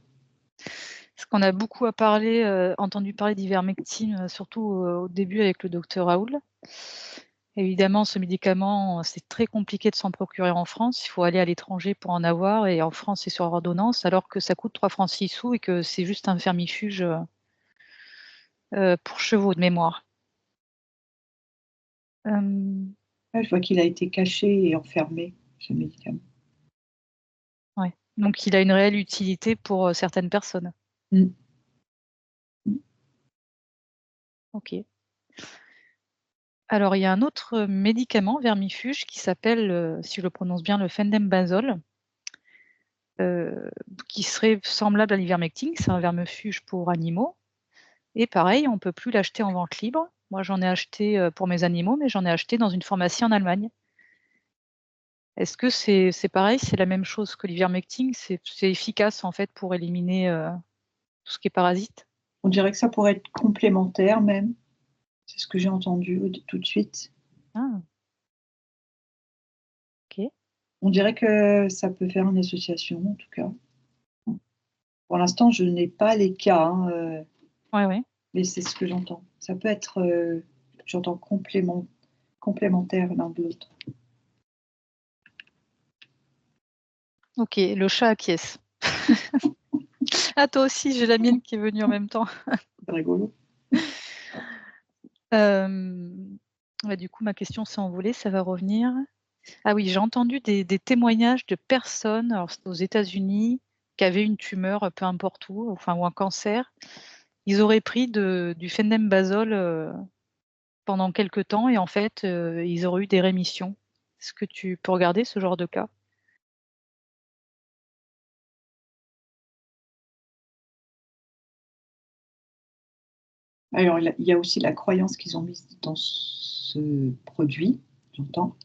Parce qu'on a beaucoup entendu parler d'ivermectine, surtout, au début avec le docteur Raoul. Évidemment, ce médicament, c'est très compliqué de s'en procurer en France. Il faut aller à l'étranger pour en avoir et en France, c'est sur ordonnance alors que ça coûte 3 francs 6 sous et que c'est juste un vermifuge, pour chevaux de mémoire. Hem, Ouais, je vois qu'il a été caché et enfermé, ce médicament. ouais, donc il a une réelle utilité pour, certaines personnes. Mmh. Mmh. OK. Alors il y a un autre, médicament vermifuge qui s'appelle, si je le prononce bien, le fendembazole, heu, qui serait semblable à l'ivermectine. C'est un vermifuge pour animaux et pareil, on peut plus l'acheter en vente libre. Moi, j'en ai acheté, pour mes animaux, mais j'en ai acheté dans une pharmacie en Allemagne. Est-ce que c'est pareil, c'est la même chose que l'ivermectine? C'est efficace, en fait, pour éliminer, tout ce qui est parasite? On dirait que ça pourrait être complémentaire même. C'est ce que j'ai entendu tout de suite. Ah, OK. On dirait que ça peut faire une association en tout cas. Pour l'instant, je n'ai pas les cas, hein, Ouais, ouais. mais c'est ce que j'entends. Ça peut être, j'entends complémentaire l'un de l'autre. OK, le chat acquiesce. Ah, toi aussi, j'ai la mienne qui est venue en même temps. C'est rigolo. Ouais, du coup, ma question s'est envolée, ça va revenir. Ah oui, j'ai entendu des témoignages de personnes, alors c'était aux États-Unis, qui avaient une tumeur, peu importe où, enfin ou un cancer. Ils auraient pris du fendembazole, pendant quelque temps et en fait, ils auraient eu des rémissions. Est-ce que tu peux regarder ce genre de cas? Alors il y a aussi la croyance qu'ils ont mise dans ce produit, j'entends.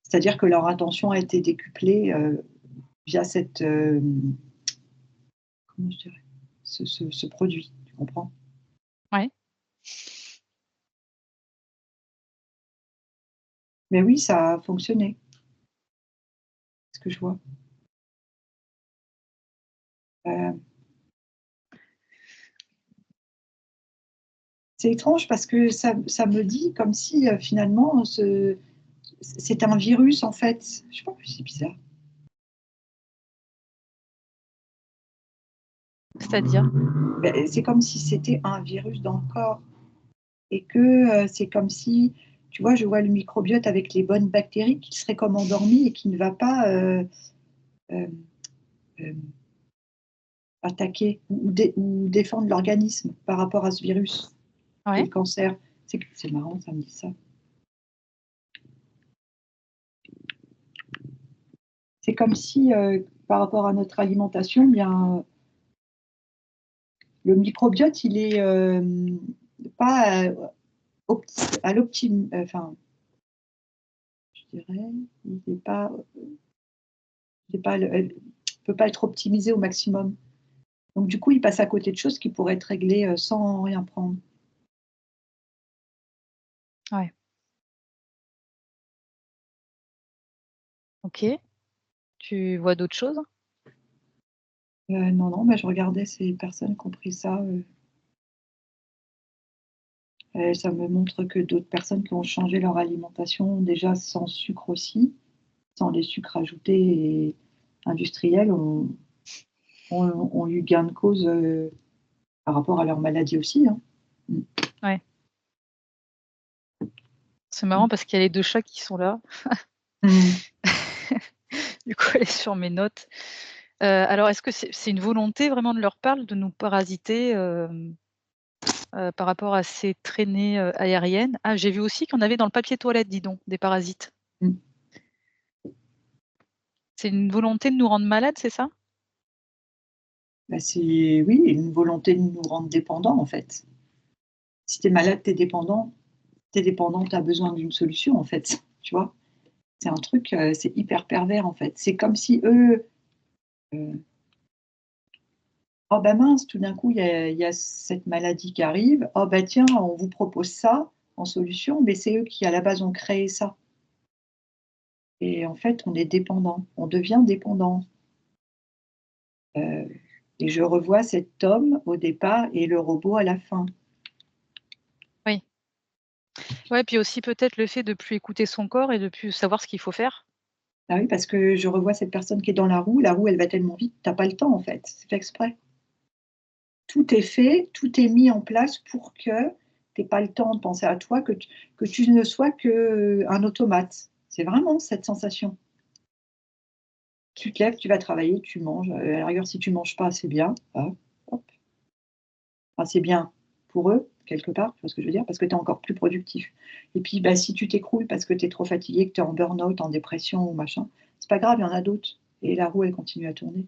C'est-à-dire que leur intention a été décuplée, via cette, comment je dirais? Ce produit, tu comprends? Ouais. Mais oui, ça a fonctionné, ce que je vois. Heu, C'est étrange parce que ça me dit comme si finalement c'est un virus en fait. Je sais pas, c'est bizarre. C'est-à-dire? Ben, c'est comme si c'était un virus dans le corps et que c'est comme si, tu vois, je vois le microbiote avec les bonnes bactéries qui serait comme endormi et qui ne va pas euh, euh, attaquer ou défendre l'organisme par rapport à ce virus et Ouais. le cancer. C'est marrant, ça me dit ça. C'est comme si, par rapport à notre alimentation, bien, le microbiote, il est pas à l'optimum, enfin, je dirais, il n'est pas, peut pas être optimisé au maximum. Donc du coup, il passe à côté de choses qui pourraient être réglées sans rien prendre. Ouais. OK. Tu vois d'autres choses? Non, non, bah, je regardais ces personnes qui ont pris ça. Ça me montre que d'autres personnes qui ont changé leur alimentation, déjà sans sucre aussi, sans les sucres ajoutés et industriels, ont eu gain de cause par rapport à leur maladie aussi. Hein. Mm. Ouais. C'est marrant parce qu'il y a les 2 chats qui sont là. Mm. Du coup, elle est sur mes notes. Alors est-ce que c'est une volonté vraiment de leur part de nous parasiter, par rapport à ces traînées, aériennes? Ah, j'ai vu aussi qu'on avait dans le papier toilette, dis donc, des parasites. Mm. C'est une volonté de nous rendre malades, c'est ça? Bah, c'est oui, une volonté de nous rendre dépendants en fait. Si tu es malade, tu es dépendant. Tu es dépendant, tu as besoin d'une solution en fait, tu vois? C'est un truc, c'est hyper pervers en fait. C'est comme si eux, heu oh bah mince, tout d'un coup, il y a cette maladie qui arrive. Oh bah tiens, on vous propose ça en solution, mais c'est eux qui, à la base, ont créé ça. Et en fait, on est dépendant, on devient dépendant. Heu et je revois cet homme au départ et le robot à la fin. Oui. Ouais, puis aussi peut-être le fait de plus écouter son corps et de plus savoir ce qu'il faut faire. Ah oui, parce que je revois cette personne qui est dans la roue, elle va tellement vite, tu as pas le temps en fait, c'est fait exprès. Tout est fait, tout est mis en place pour que tu aies pas le temps de penser à toi, que tu ne sois qu'un automate. C'est vraiment cette sensation. Tu te lèves, tu vas travailler, tu manges, à la rigueur, si tu manges pas, c'est bien, hop, hop. Enfin, c'est bien pour eux, quelque part, tu vois ce que je veux dire? Parce que tu es encore plus productif. Et puis, bah, si tu t'écroules parce que tu es trop fatigué, que tu es en burn-out, en dépression ou machin, c'est pas grave, il y en a d'autres et la roue, elle continue à tourner.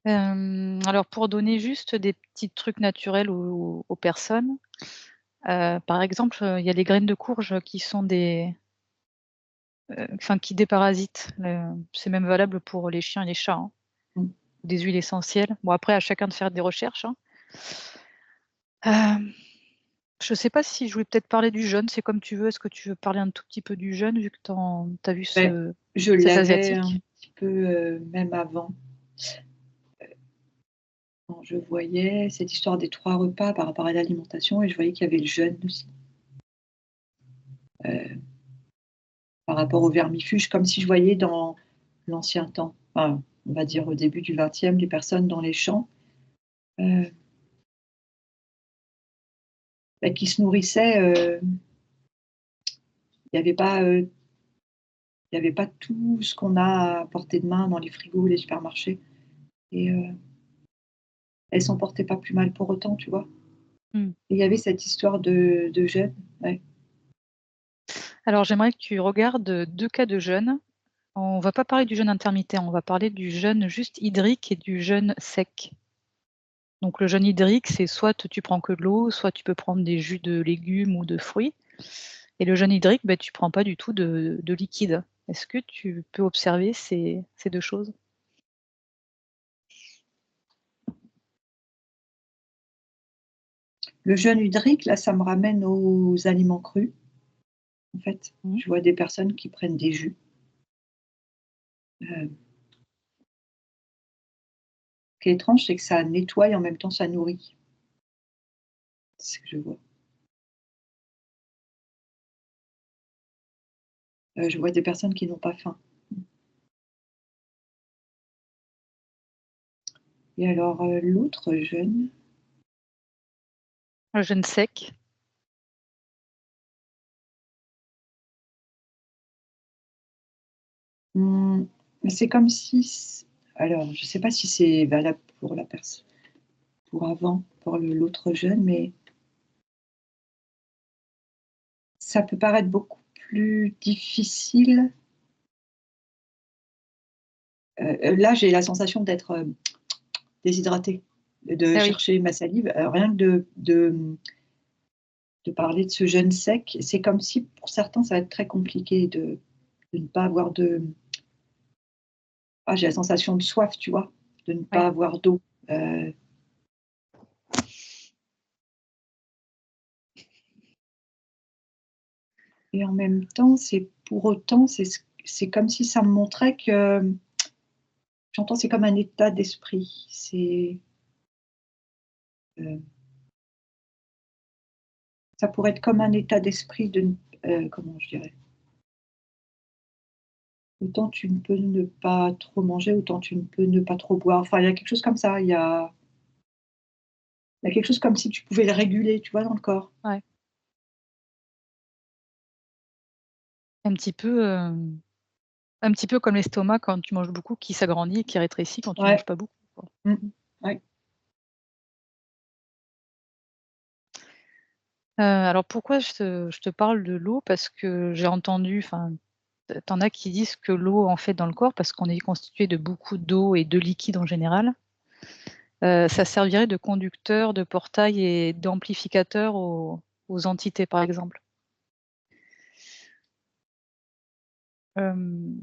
Mmh. Alors pour donner juste des petits trucs naturels aux personnes, par exemple, il y a les graines de courge qui sont enfin qui déparasitent. C'est même valable pour les chiens et les chats, hein. Mmh. Des huiles essentielles. Bon après à chacun de faire des recherches, hein. Hem, je sais pas si je voulais peut-être parler du jeûne, c'est comme tu veux. Est-ce que tu veux parler un tout petit peu du jeûne vu que tu as vu Ouais, je cet l'avais un asiatique? petit peu, même avant, quand je voyais cette histoire des 3 repas par rapport à l'alimentation et je voyais qu'il y avait le jeûne aussi, heu, par rapport aux vermifuges, comme si je voyais dans l'ancien temps, enfin, on va dire au début du 20e, les personnes dans les champs, heu, bah, qui se nourrissaient, il y avait pas, il y avait pas tout ce qu'on a à portée de main dans les frigos, les supermarchés et elles s'en portaient pas plus mal pour autant, tu vois? Mmh. Et il y avait cette histoire de jeûne, ouais. Alors j'aimerais que tu regardes, 2 cas de jeûne. On va pas parler du jeûne intermittent, on va parler du jeûne juste hydrique et du jeûne sec. Donc le jeûne hydrique, c'est soit tu prends que de l'eau, soit tu peux prendre des jus de légumes ou de fruits et le jeûne hydrique, bah, tu prends pas du tout de liquide. Est-ce que tu peux observer ces 2 choses? Le jeûne hydrique, là, ça me ramène aux aliments crus, en fait. Mmh. Je vois des personnes qui prennent des jus, heu, qui est étrange, c'est que ça nettoie et en même temps ça nourrit. C'est ce que je vois. Je vois des personnes qui n'ont pas faim. Et alors, l'autre jeune, Un jeune sec. mais c'est comme si alors je ne sais pas si c'est valable pour la personne pour avant, pour l'autre jeune, mais ça peut paraître beaucoup plus difficile. Là, j'ai la sensation d'être, déshydratée, de Ah oui, chercher ma salive, rien que de parler de ce jeûne sec, c'est comme si pour certains, ça va être très compliqué de ne pas avoir j'ai la sensation de soif, tu vois? De ne pas ouais. avoir d'eau, heu et en même temps, c'est pour autant, c'est comme si ça me montrait que, j'entends, c'est comme un état d'esprit. Heu, Ça pourrait être comme un état d'esprit de ne comment je dirais? Autant tu ne peux ne pas trop manger, autant tu ne peux ne pas trop boire. Enfin, il y a quelque chose comme ça. Il y a quelque chose comme si tu pouvais le réguler, tu vois, dans le corps. Ouais. Un petit peu, un petit peu comme l'estomac quand tu manges beaucoup qui s'agrandit et qui rétrécit quand tu Ouais. manges pas beaucoup, quoi. Mmh. Mmh. Ouais. Alors pourquoi je te parle de l'eau? Parce que j'ai entendu, enfin, tu en as qui disent que l'eau, en fait, dans le corps, parce qu'on est constitué de beaucoup d'eau et de liquide en général, ça servirait de conducteur, de portail et d'amplificateur aux entités, par exemple. Hem,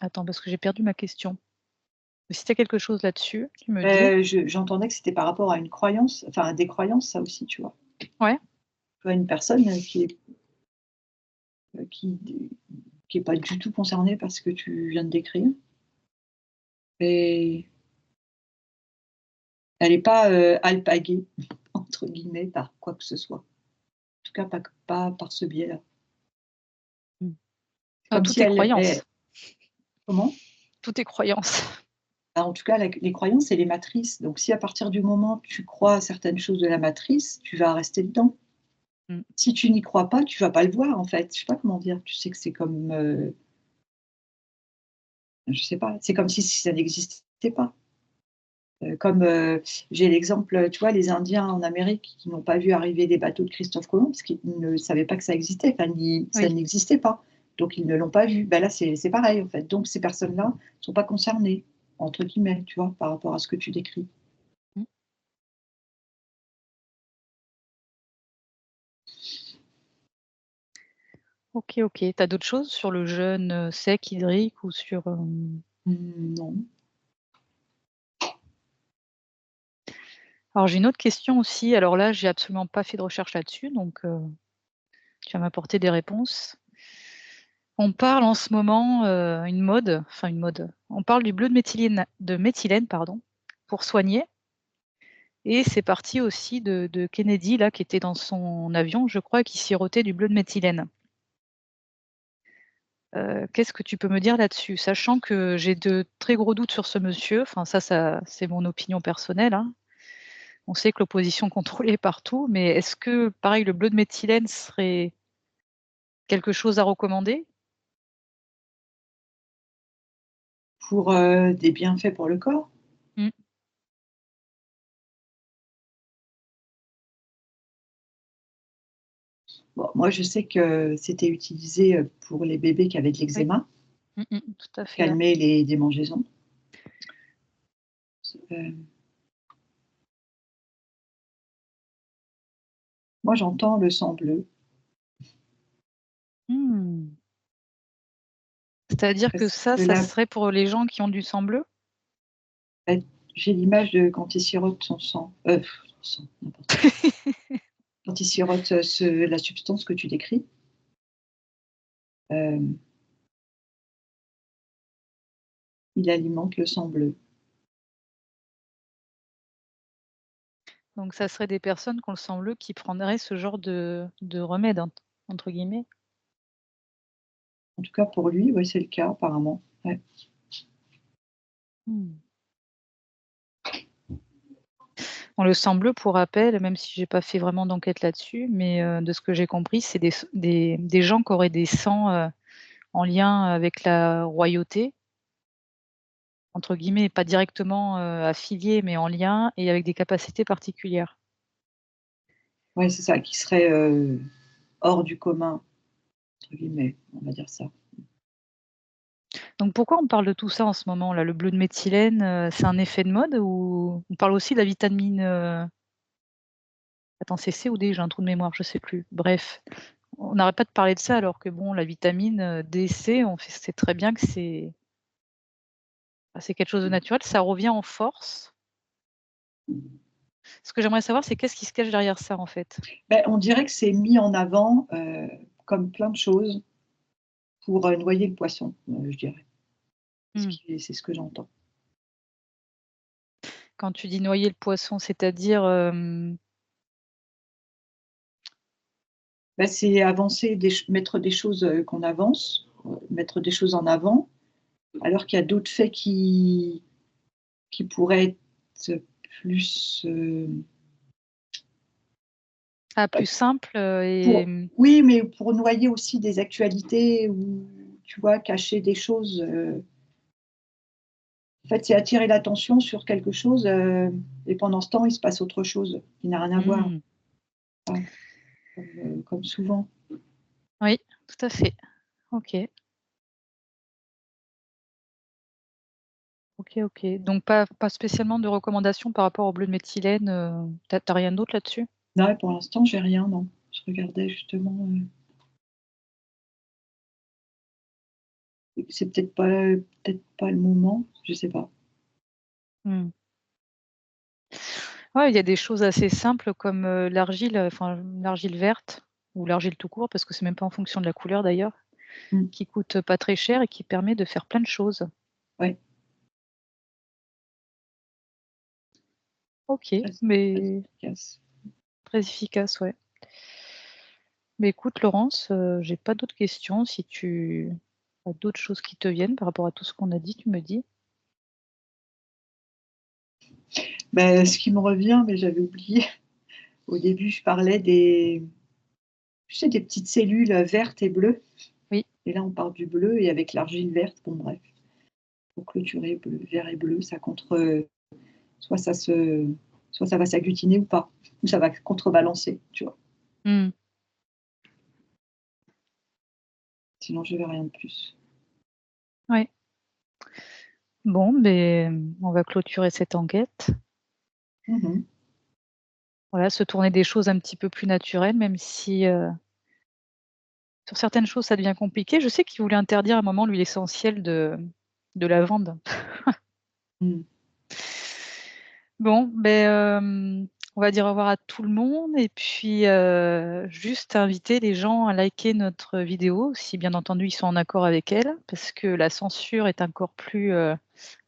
Attends, parce que j'ai perdu ma question. Si tu as quelque chose là-dessus, tu me dis. J'entendais que c'était par rapport à une croyance, enfin à des croyances, ça aussi, tu vois? Ouais? Tu vois, une personne, qui est pas du tout concernée par ce que tu viens de décrire et elle est pas, «alpaguée» entre guillemets par quoi que ce soit. En tout cas pas par ce biais-là. Mmh. C'est Ah, comme tout si est elle croyance, comment? tout est croyance. Bah, en tout cas, les croyances, c'est les matrices. Donc si à partir du moment où tu crois à certaines choses de la matrice, tu vas rester dedans. Mmh. Si tu n'y crois pas, tu vas pas le voir en fait. Je sais pas comment dire. Tu sais que c'est comme, je sais pas, c'est comme si ça n'existait pas. Comme, j'ai l'exemple, tu vois, les Indiens en Amérique qui n'ont pas vu arriver les bateaux de Christophe Colomb parce qu'ils ne savaient pas que ça existait, enfin ça Oui. n'existait pas. Donc ils ne l'ont pas vu. Ben là, c'est pareil en fait. Donc ces personnes-là ne sont pas «concernées» entre guillemets, tu vois, par rapport à ce que tu décris. Mmh. OK, OK. Tu as d'autres choses sur le jeûne, sec, hydrique ou sur, Non. Alors j'ai une autre question aussi, alors là, j'ai absolument pas fait de recherche là-dessus, donc tu vas m'apporter des réponses. On parle en ce moment, une mode, on parle du bleu de méthylène, pardon, pour soigner, et c'est parti aussi de Kennedy là, qui était dans son avion, je crois, qui sirotait du bleu de méthylène. Qu'est-ce que tu peux me dire là-dessus? Sachant que j'ai de très gros doutes sur ce monsieur, enfin ça c'est mon opinion personnelle, hein. On sait que l'opposition contrôlée est partout, mais est-ce que pareil le bleu de méthylène serait quelque chose à recommander? Pour, des bienfaits pour le corps? Mmh. Bon, moi je sais que c'était utilisé, pour les bébés qui avaient de Oui. l'eczéma, Mmh mh. Tout à fait, ouais. calmer les démangeaisons. Moi j'entends le sang bleu. Mmh. C'est-à-dire que Parce ça, que ça là, serait pour les gens qui ont du sang bleu? j'ai l'image de quand il sirote son sang, n'importe quoi. Quand il sirote, la substance que tu décris, hem, il alimente le sang bleu. Donc ça serait des personnes qui ont le sang bleu qui prendraient ce genre de «remède» entre guillemets? En tout cas pour lui, ouais, c'est le cas apparemment. Ouais. Mmh. Bon, le sang bleu, pour rappel, même si j'ai pas fait vraiment d'enquête là-dessus, mais de ce que j'ai compris, c'est des gens qui auraient des sangs, en lien avec la royauté, entre guillemets, pas directement, affiliés, mais en lien et avec des capacités particulières. Ouais, c'est ça, qui serait, «hors du commun» entre guillemets, on va dire ça. Donc pourquoi on parle de tout ça en ce moment là? Le bleu de méthylène, c'est un effet de mode ou on parle aussi de la vitamine, attends, c'est C ou D? J'ai un trou de mémoire, je sais plus. Bref, on n'arrête pas de parler de ça alors que bon, la vitamine, D, C, on sait très bien que c'est quelque chose de naturel, ça revient en force. Ce que j'aimerais savoir, c'est qu'est-ce qui se cache derrière ça, en fait? Beh, on dirait que c'est mis en avant, comme plein de choses pour, noyer le poisson, je dirais. Mmh. C'est ce que j'entends. Quand tu dis noyer le poisson, c'est-à-dire, Bah, c'est avancer mettre des choses, qu'on avance, mettre des choses en avant, alors qu'il y a d'autres faits qui pourraient être plus, ah, plus simple, et pour oui, mais pour noyer aussi des actualités ou tu vois, cacher des choses, en fait, c'est attirer l'attention sur quelque chose, et pendant ce temps, il se passe autre chose qui n'a rien à voir, mmh, ouais, comme souvent. oui, tout à fait. OK, OK, OK. Donc pas spécialement de recommandations par rapport au bleu de méthylène, tu as rien d'autre là-dessus? Là, pour l'instant, j'ai rien, non. Je regardais justement, c'est peut-être pas le moment, je sais pas. Mmh. Ouais, il y a des choses assez simples comme, l'argile, enfin, l'argile verte ou l'argile tout court parce que c'est même pas en fonction de la couleur d'ailleurs, Mmh. qui coûte pas très cher et qui permet de faire plein de choses. Ouais, OK, très mais efficace. très efficace, ouais. Mais écoute Laurence, j'ai pas d'autres questions. Si tu as d'autres choses qui te viennent par rapport à tout ce qu'on a dit, tu me dis. Bah, ce qui me revient, mais j'avais oublié, au début, je parlais des tu sais, des petites cellules, vertes et bleues Oui. et là, on parle du bleu et avec l'argile verte, bon bref, pour clôturer bleu vert et bleu, ça contre, soit ça se soit ça va s'agglutiner ou pas, ou ça va contrebalancer, tu vois? Mmh. Sinon, je verrai rien de plus. Ouais. Bon, beh, on va clôturer cette enquête. Mmh mh. Voilà, se tourner des choses un petit peu plus naturelles, même si, sur certaines choses, ça devient compliqué. Je sais qu'il voulait interdire à un moment l'huile essentielle de lavande. Mmh. Bon, beh, on va dire au revoir à tout le monde et puis, juste inviter les gens à liker notre vidéo, si bien entendu ils sont en accord avec elle, parce que la censure est encore plus,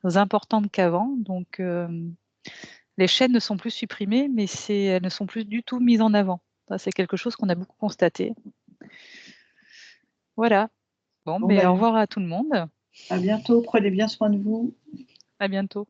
importante qu'avant. Donc, les chaînes ne sont plus supprimées, mais elles ne sont plus du tout mises en avant. Ça, c'est quelque chose qu'on a beaucoup constaté. Voilà. Bon, Bon, beh, au ben, revoir à tout le monde. à bientôt, prenez bien soin de vous. À bientôt.